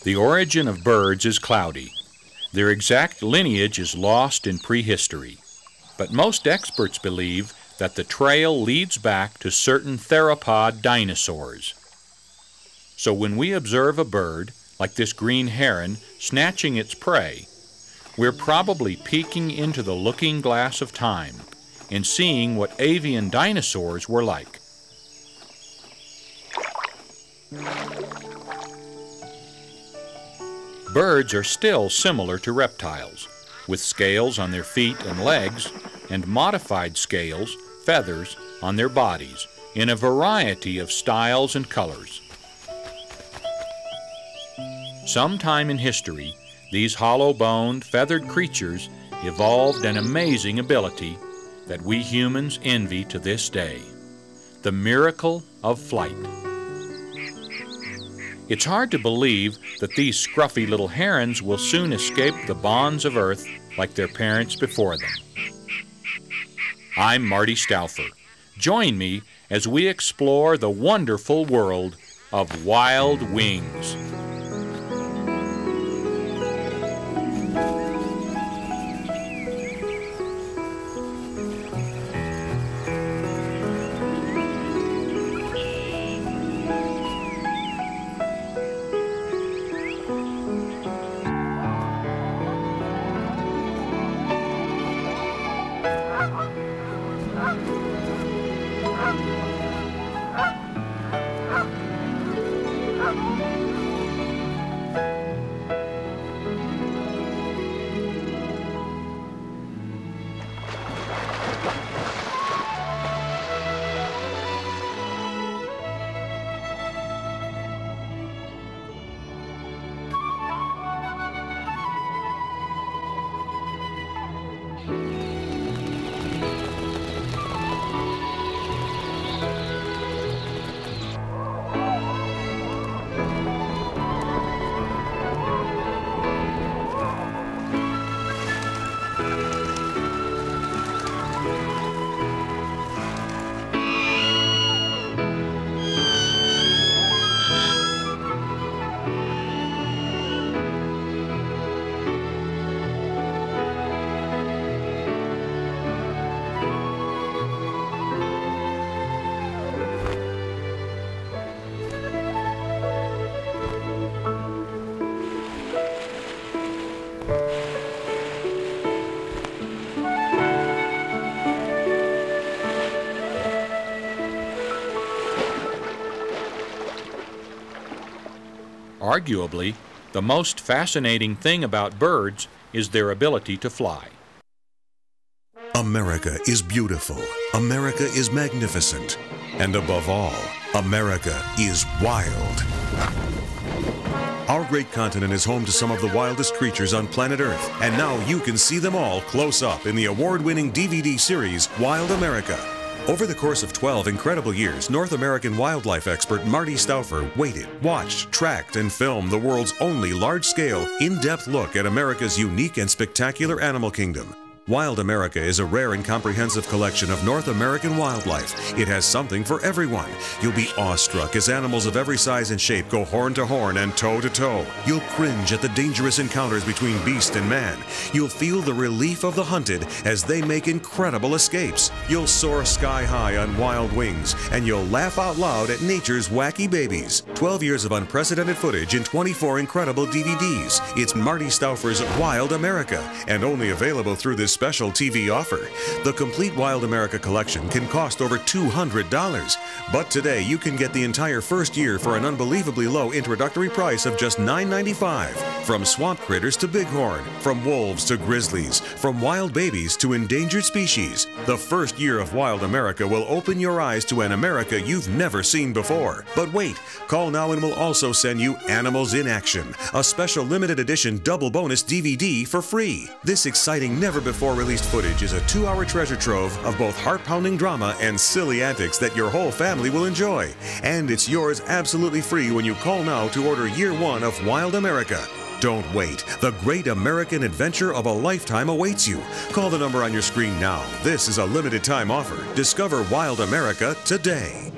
The origin of birds is cloudy. Their exact lineage is lost in prehistory. But most experts believe that the trail leads back to certain theropod dinosaurs. So when we observe a bird, like this green heron, snatching its prey, we're probably peeking into the looking glass of time and seeing what avian dinosaurs were like. Birds are still similar to reptiles, with scales on their feet and legs and modified scales, feathers, on their bodies in a variety of styles and colors. Sometime in history, these hollow-boned, feathered creatures evolved an amazing ability that we humans envy to this day: the miracle of flight. It's hard to believe that these scruffy little herons will soon escape the bonds of Earth like their parents before them. I'm Marty Stauffer. Join me as we explore the wonderful world of wild wings. Arguably, the most fascinating thing about birds is their ability to fly. America is beautiful. America is magnificent. And above all, America is wild. Our great continent is home to some of the wildest creatures on planet Earth, and now you can see them all close up in the award-winning DVD series, Wild America. Over the course of 12 incredible years, North American wildlife expert Marty Stauffer waited, watched, tracked, and filmed the world's only large-scale, in-depth look at America's unique and spectacular animal kingdom. Wild America is a rare and comprehensive collection of North American wildlife. It has something for everyone. You'll be awestruck as animals of every size and shape go horn to horn and toe to toe. You'll cringe at the dangerous encounters between beast and man. You'll feel the relief of the hunted as they make incredible escapes. You'll soar sky high on wild wings, and you'll laugh out loud at nature's wacky babies. 12 years of unprecedented footage in 24 incredible DVDs. It's Marty Stauffer's Wild America, and only available through this special TV offer. The complete Wild America collection can cost over $200, but today you can get the entire first year for an unbelievably low introductory price of just $9.95. From swamp critters to bighorn, from wolves to grizzlies, from wild babies to endangered species, the first year of Wild America will open your eyes to an America you've never seen before. But wait, call now and we'll also send you Animals in Action, a special limited edition double bonus DVD for free. This exciting, never-before released footage is a 2-hour treasure trove of both heart-pounding drama and silly antics that your whole family will enjoy. And it's yours absolutely free when you call now to order year 1 of Wild America. Don't wait. The great American adventure of a lifetime awaits you. Call the number on your screen now. This is a limited time offer. Discover Wild America today.